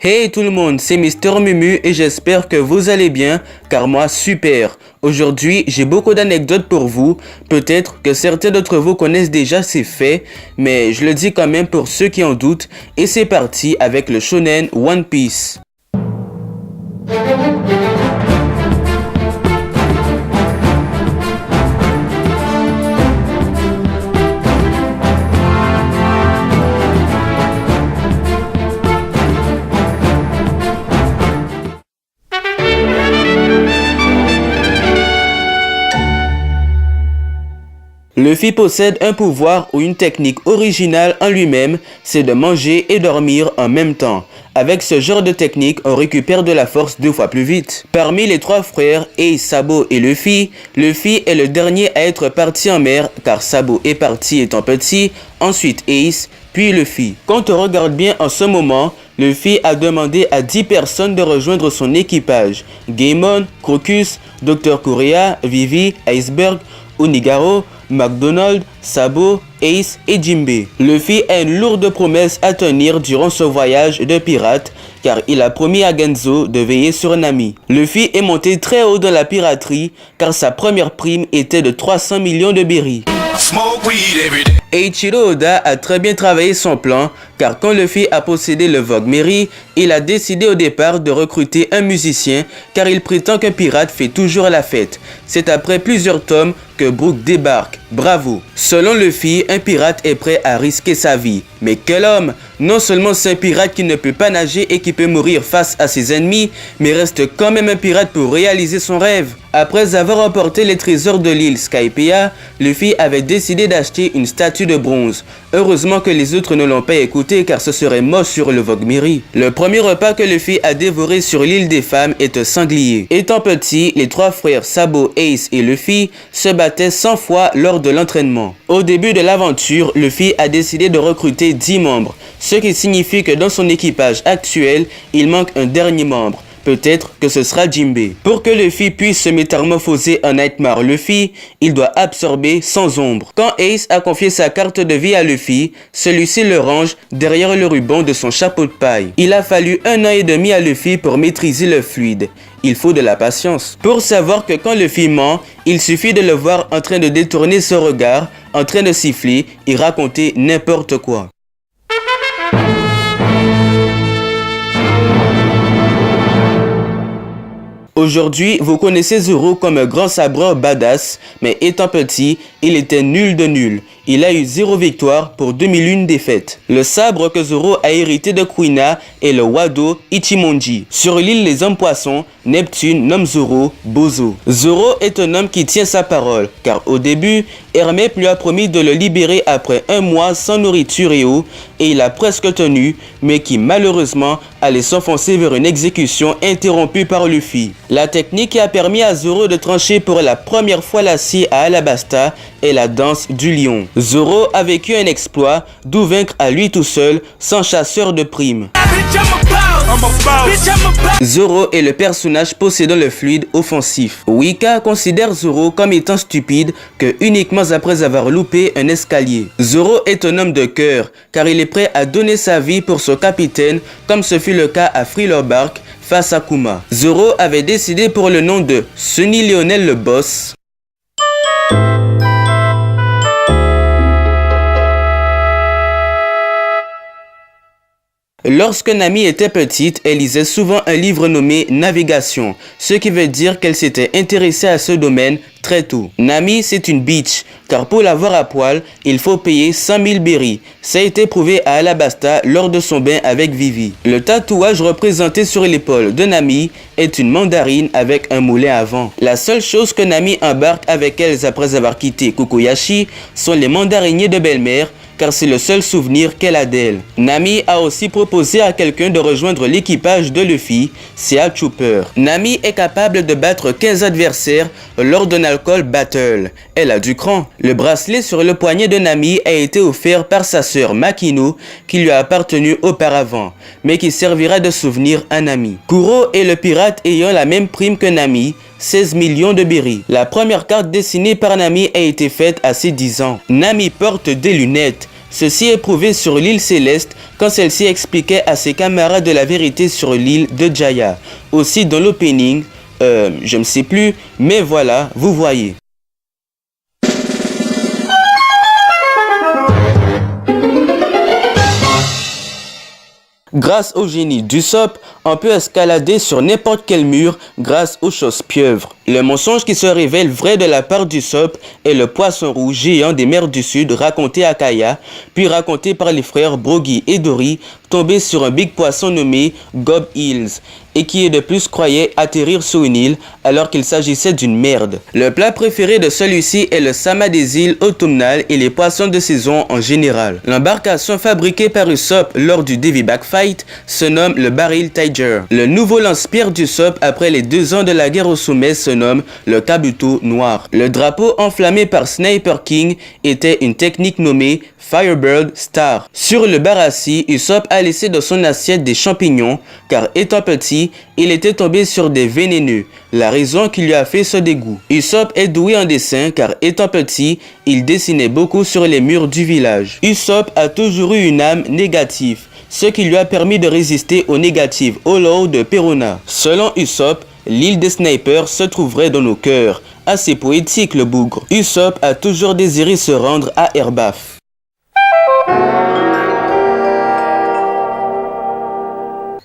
Hey tout le monde, c'est Mister Mumu et j'espère que vous allez bien, car moi super. Aujourd'hui, j'ai beaucoup d'anecdotes pour vous. Peut-être que certains d'entre vous connaissent déjà ces faits, mais je le dis quand même pour ceux qui en doutent. Et c'est parti avec le shonen One Piece. Luffy possède un pouvoir ou une technique originale en lui-même, c'est de manger et dormir en même temps. Avec ce genre de technique, on récupère de la force 2 fois plus vite. Parmi les trois frères, Ace, Sabo et Luffy est le dernier à être parti en mer car Sabo est parti étant petit, ensuite Ace, puis Luffy. Quand on regarde bien en ce moment, Luffy a demandé à 10 personnes de rejoindre son équipage. Gaemon, Crocus, Dr. Kureha, Vivi, Iceberg, Onigaro, McDonald, Sabo, Ace et Jinbe. Luffy a une lourde promesse à tenir durant ce voyage de pirate car il a promis à Genzo de veiller sur Nami. Luffy est monté très haut dans la piraterie car sa première prime était de 300 millions de berries. Eiichiro Oda a très bien travaillé son plan car quand Luffy a possédé le Vogue Mary, il a décidé au départ de recruter un musicien car il prétend qu'un pirate fait toujours la fête. C'est après plusieurs tomes que Brook débarque. Bravo! Selon Luffy, un pirate est prêt à risquer sa vie. Mais quel homme! Non seulement c'est un pirate qui ne peut pas nager et qui peut mourir face à ses ennemis, mais reste quand même un pirate pour réaliser son rêve. Après avoir emporté les trésors de l'île Skypiea, Luffy avait décidé d'acheter une statue de bronze. Heureusement que les autres ne l'ont pas écouté car ce serait mort sur le Vogue Mary. Le premier repas que Luffy a dévoré sur l'île des femmes est un sanglier. Étant petit, les trois frères Sabo, Ace et Luffy se battaient 100 fois lors de l'entraînement. Au début de l'aventure, Luffy a décidé de recruter 10 membres, ce qui signifie que dans son équipage actuel, il manque un dernier membre. Peut-être que ce sera Jinbe. Pour que Luffy puisse se métamorphoser en Nightmare Luffy, il doit absorber sans ombre. Quand Ace a confié sa carte de vie à Luffy, celui-ci le range derrière le ruban de son chapeau de paille. Il a fallu 1 an et demi à Luffy pour maîtriser le fluide. Il faut de la patience. Pour savoir que quand Luffy ment, il suffit de le voir en train de détourner son regard, en train de siffler et raconter n'importe quoi. Aujourd'hui, vous connaissez Zoro comme un grand sabreur badass, mais étant petit, il était nul de nul. Il a eu 0 victoire pour 2001 défaites. Le sabre que Zoro a hérité de Kuina est le Wado Ichimonji. Sur l'île Les Hommes Poissons, Neptune nomme Zoro Bozo. Zoro est un homme qui tient sa parole, car au début, Hermès lui a promis de le libérer après 1 mois sans nourriture et eau, et il a presque tenu, mais qui malheureusement allait s'enfoncer vers une exécution interrompue par Luffy. La technique qui a permis à Zoro de trancher pour la première fois l'acier à Alabasta est la danse du lion. Zoro a vécu un exploit, d'où vaincre à lui tout seul, sans chasseur de primes. Zoro est le personnage possédant le fluide offensif. Wika considère Zoro comme étant stupide que uniquement après avoir loupé un escalier. Zoro est un homme de cœur car il est prêt à donner sa vie pour son capitaine comme ce fut le cas à Thriller Bark face à Kuma. Zoro avait décidé pour le nom de Sunny Lionel le Boss. Lorsque Nami était petite, elle lisait souvent un livre nommé Navigation, ce qui veut dire qu'elle s'était intéressée à ce domaine très tôt. Nami, c'est une bitch, car pour l'avoir à poil, il faut payer 100 000 berries. Ça a été prouvé à Alabasta lors de son bain avec Vivi. Le tatouage représenté sur l'épaule de Nami est une mandarine avec un moulin à vent. La seule chose que Nami embarque avec elle après avoir quitté Kokoyashi sont les mandariniers de belle-mère, car c'est le seul souvenir qu'elle a d'elle. Nami a aussi proposé à quelqu'un de rejoindre l'équipage de Luffy, c'est Al Chopper. Nami est capable de battre 15 adversaires lors d'un alcool battle. Elle a du cran. Le bracelet sur le poignet de Nami a été offert par sa sœur Makino, qui lui a appartenu auparavant, mais qui servira de souvenir à Nami. Kuro est le pirate ayant la même prime que Nami, 16 millions de berries. La première carte dessinée par Nami a été faite à ses 10 ans. Nami porte des lunettes. Ceci est prouvé sur l'île Céleste quand celle-ci expliquait à ses camarades de la vérité sur l'île de Jaya. Aussi dans l'opening, je ne sais plus, mais voilà, vous voyez. Grâce au génie d'Usopp, on peut escalader sur n'importe quel mur grâce aux choses pieuvres. Le mensonge qui se révèle vrai de la part d'Usopp est le poisson rouge géant des mers du Sud raconté à Kaya, puis raconté par les frères Brogy et Dory, tombé sur un big poisson nommé Gob Hills, et qui de plus croyait atterrir sur une île alors qu'il s'agissait d'une merde. Le plat préféré de celui-ci est le sama des îles automnales et les poissons de saison en général. L'embarcation fabriquée par Usopp lors du Davy Back Fight se nomme le Baril Tiger. Le nouveau lance-pierre d'Usopp après les 2 ans de la guerre au sommet se nomme le Kabuto Noir. Le drapeau enflammé par Sniper King était une technique nommée Firebird Star. Sur le Barassi, Usopp a laissé dans son assiette des champignons car étant petit, il était tombé sur des vénéneux, la raison qui lui a fait ce dégoût. Usopp est doué en dessin car étant petit, il dessinait beaucoup sur les murs du village. Usopp a toujours eu une âme négative, ce qui lui a permis de résister aux négatives Hollow de Perona. Selon Usopp, l'île des snipers se trouverait dans nos cœurs. Assez poétique le bougre. Usopp a toujours désiré se rendre à Elbaf.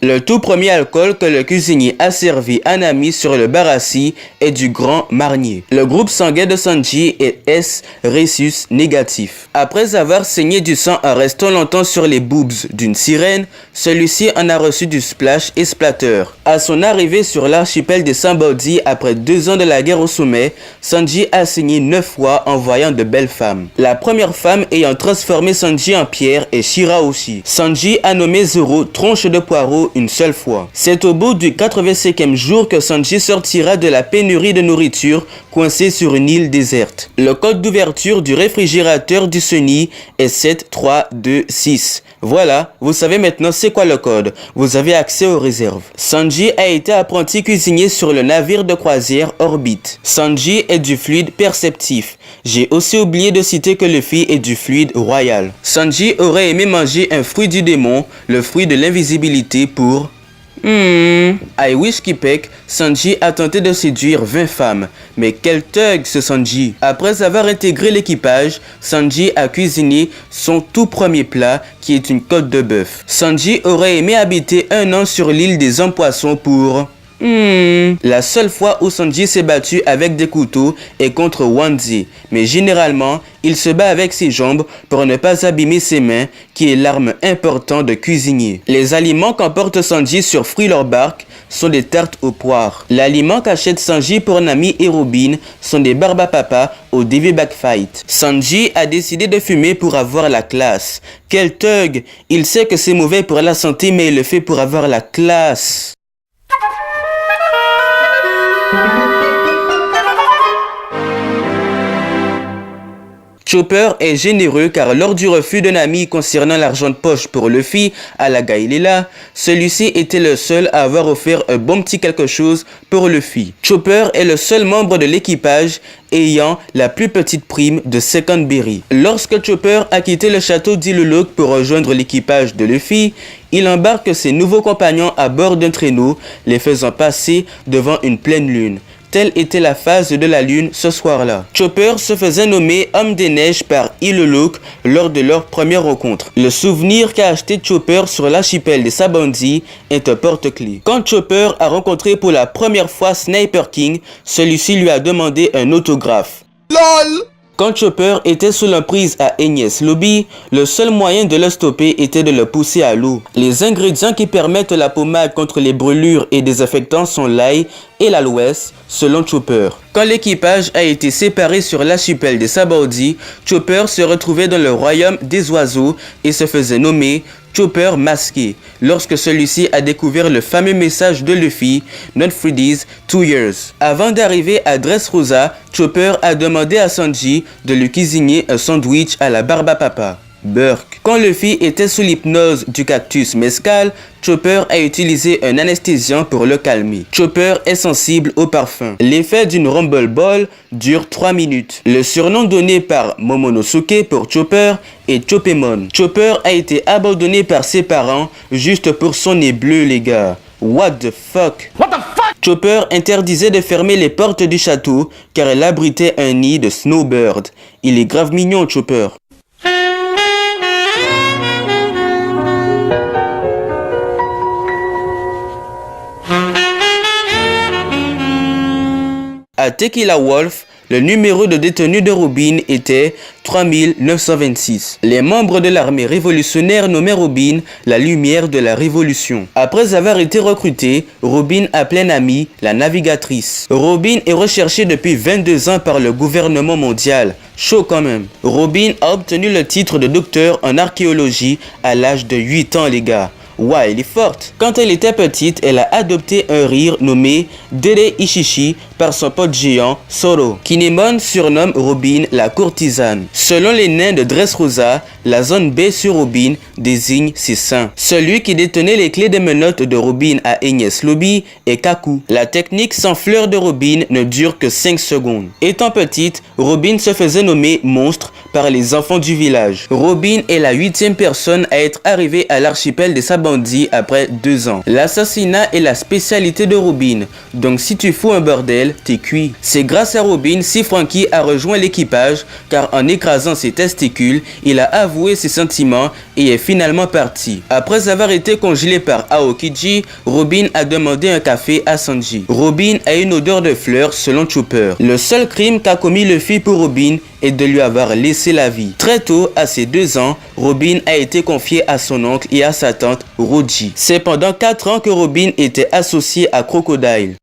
Le tout premier alcool que le cuisinier a servi à Nami sur le Barassi est du Grand Marnier. Le groupe sanguin de Sanji est S rhésus négatif. Après avoir saigné du sang en restant longtemps sur les boobs d'une sirène, celui-ci en a reçu du splash et splatter. À son arrivée sur l'archipel des Sambodi après 2 ans de la guerre au sommet, Sanji a saigné 9 fois en voyant de belles femmes. La première femme ayant transformé Sanji en pierre est Shirahoshi. Sanji a nommé Zoro tronche de poireau une seule fois. C'est au bout du 85e jour que Sanji sortira de la pénurie de nourriture coincé sur une île déserte. Le code d'ouverture du réfrigérateur du Sunny est 7326. Voilà, vous savez maintenant c'est quoi le code. Vous avez accès aux réserves. Sanji a été apprenti cuisinier sur le navire de croisière Orbit. Sanji est du fluide perceptif. J'ai aussi oublié de citer que Luffy est du fluide royal. Sanji aurait aimé manger un fruit du démon, le fruit de l'invisibilité pour... I wish Kipek, Sanji a tenté de séduire 20 femmes. Mais quel thug ce Sanji! Après avoir intégré l'équipage, Sanji a cuisiné son tout premier plat qui est une côte de bœuf. Sanji aurait aimé habiter 1 an sur l'île des hommes poissons pour... La seule fois où Sanji s'est battu avec des couteaux est contre Wanzi, mais généralement, il se bat avec ses jambes pour ne pas abîmer ses mains, qui est l'arme importante de cuisinier. Les aliments qu'emporte Sanji sur Thriller Bark sont des tartes aux poires. L'aliment qu'achète Sanji pour Nami et Robin sont des barbapapa au Davy Back Fight. Sanji a décidé de fumer pour avoir la classe. Quel thug! Il sait que c'est mauvais pour la santé, mais il le fait pour avoir la classe. Chopper est généreux car lors du refus de Nami concernant l'argent de poche pour Luffy à la Gailela, celui-ci était le seul à avoir offert un bon petit quelque chose pour Luffy. Chopper est le seul membre de l'équipage ayant la plus petite prime de 50 berries. Lorsque Chopper a quitté le château d'Iluluk pour rejoindre l'équipage de Luffy, il embarque ses nouveaux compagnons à bord d'un traîneau, les faisant passer devant une pleine lune. Telle était la phase de la lune ce soir-là. Chopper se faisait nommer Homme des Neiges par Iluluk lors de leur première rencontre. Le souvenir qu'a acheté Chopper sur l'archipel des Sabaody est un porte-clés. Quand Chopper a rencontré pour la première fois Sniper King, celui-ci lui a demandé un autographe. LOL! Quand Chopper était sous l'emprise à Enies Lobby, le seul moyen de le stopper était de le pousser à l'eau. Les ingrédients qui permettent la pommade contre les brûlures et désinfectants sont l'ail et l'aloès, selon Chopper. Quand l'équipage a été séparé sur l'archipel des Sabaody, Chopper se retrouvait dans le royaume des oiseaux et se faisait nommer Chopper masqué, lorsque celui-ci a découvert le fameux message de Luffy, Not for these 2 years. Avant d'arriver à Dressrosa, Chopper a demandé à Sanji de lui cuisiner un sandwich à la barbapapa. Burke. Quand Luffy était sous l'hypnose du cactus mescal, Chopper a utilisé un anesthésiant pour le calmer. Chopper est sensible au parfum. L'effet d'une Rumble Ball dure 3 minutes. Le surnom donné par Momonosuke pour Chopper est Choppemon. Chopper a été abandonné par ses parents juste pour son nez bleu, les gars. What the fuck? What the fuck? Chopper interdisait de fermer les portes du château car elle abritait un nid de Snowbird. Il est grave mignon, Chopper. À Tequila Wolf, le numéro de détenu de Robin était 3926. Les membres de l'armée révolutionnaire nommaient Robin la lumière de la révolution. Après avoir été recruté, Robin appelait Nami la navigatrice. Robin est recherché depuis 22 ans par le gouvernement mondial. Chaud quand même. Robin a obtenu le titre de docteur en archéologie à l'âge de 8 ans, les gars. Ouais, elle est forte. Quand elle était petite, elle a adopté un rire nommé Dede Ishishi par son pote géant Zoro. Kinemon surnomme Robin la courtisane. Selon les nains de Dressrosa, la zone B sur Robin désigne ses seins. Celui qui détenait les clés des menottes de Robin à Enies Lobby est Kaku. La technique sans fleur de Robin ne dure que 5 secondes. Étant petite, Robin se faisait nommer monstre par les enfants du village. Robin est la 8e personne à être arrivée à l'archipel des Sabandis après 2 ans. L'assassinat est la spécialité de Robin, donc si tu fous un bordel, t'es cuit. C'est grâce à Robin si Franky a rejoint l'équipage, car en écrasant ses testicules, il a avoué ses sentiments et est finalement parti. Après avoir été congelé par Aokiji, Robin a demandé un café à Sanji. Robin a une odeur de fleurs selon Chopper. Le seul crime qu'a commis Luffy pour Robin est de lui avoir laissé la vie. Très tôt, à ses 2 ans, Robin a été confié à son oncle et à sa tante Roji. C'est pendant 4 ans que Robin était associé à Crocodile.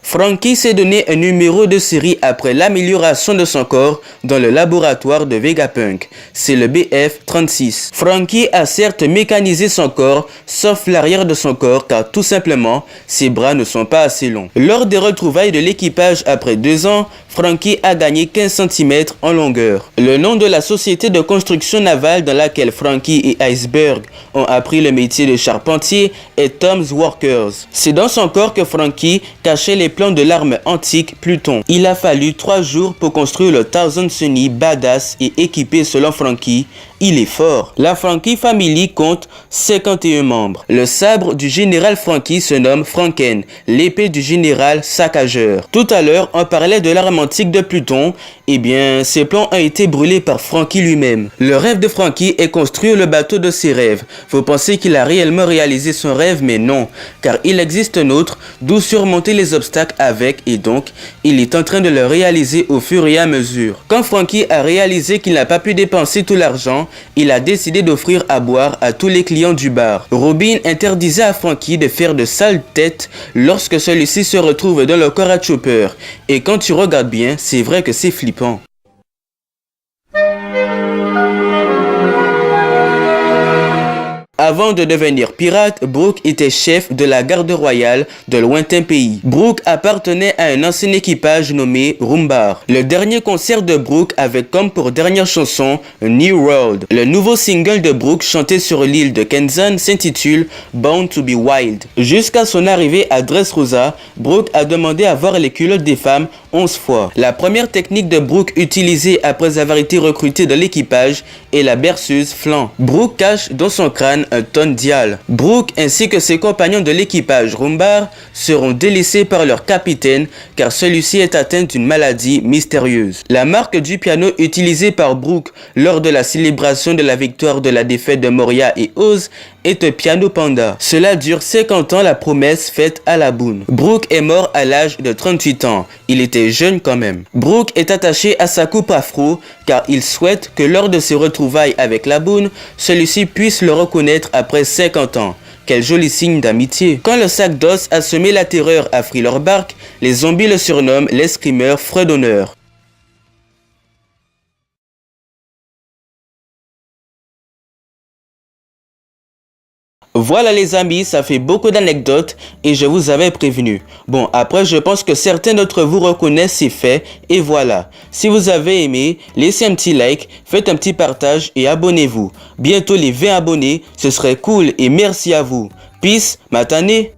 Franky s'est donné un numéro de série après l'amélioration de son corps dans le laboratoire de Vegapunk. C'est le BF-36. Franky a certes mécanisé son corps, sauf l'arrière de son corps car tout simplement, ses bras ne sont pas assez longs. Lors des retrouvailles de l'équipage après 2 ans, Franky a gagné 15 cm en longueur. Le nom de la société de construction navale dans laquelle Franky et Iceberg ont appris le métier de charpentier est Tom's Workers. C'est dans son corps que Franky cachait les plans de l'arme antique Pluton. Il a fallu 3 jours pour construire le Thousand Sunny badass et équipé selon Franky. Il est fort. La Franky Family compte 51 membres. Le sabre du général Franky se nomme Franken, l'épée du général Saccageur. Tout à l'heure, on parlait de l'arme antique de Pluton. Eh bien, ces plans ont été brûlés par Franky lui-même. Le rêve de Franky est construire le bateau de ses rêves. Vous pensez qu'il a réellement réalisé son rêve, mais non, car il existe un autre, d'où surmonter les obstacles avec, et donc, il est en train de le réaliser au fur et à mesure. Quand Franky a réalisé qu'il n'a pas pu dépenser tout l'argent, il a décidé d'offrir à boire à tous les clients du bar. Robin interdisait à Franky de faire de sales têtes lorsque celui-ci se retrouve dans le corps à Chopper. Et quand tu regardes bien, c'est vrai que c'est flippant. Avant de devenir pirate, Brook était chef de la garde royale de lointain pays. Brook appartenait à un ancien équipage nommé Rumbar. Le dernier concert de Brook avait comme pour dernière chanson New World. Le nouveau single de Brook chanté sur l'île de Kenzan s'intitule Bound to be Wild. Jusqu'à son arrivée à Dressrosa, Brook a demandé à voir les culottes des femmes 11 fois. La première technique de Brook utilisée après avoir été recruté dans l'équipage est la berceuse flanc. Brook cache dans son crâne un tonne dial. Brook ainsi que ses compagnons de l'équipage Rumbar seront délaissés par leur capitaine car celui-ci est atteint d'une maladie mystérieuse. La marque du piano utilisée par Brook lors de la célébration de la victoire de la défaite de Moria et Oz est un piano panda. Cela dure 50 ans la promesse faite à la Boone. Brook est mort à l'âge de 38 ans. Il était jeune quand même. Brook est attaché à sa coupe afro car il souhaite que lors de ses retrouvailles avec la Boone, celui-ci puisse le reconnaître après 50 ans. Quel joli signe d'amitié. Quand le sac d'os a semé la terreur à Thriller Bark, les zombies le surnomment l'escrimeur fredonneur. Voilà les amis, ça fait beaucoup d'anecdotes et je vous avais prévenu. Bon, après je pense que certains d'entre vous reconnaissent ces faits et voilà. Si vous avez aimé, laissez un petit like, faites un petit partage et abonnez-vous. Bientôt les 20 abonnés, ce serait cool et merci à vous. Peace, matane.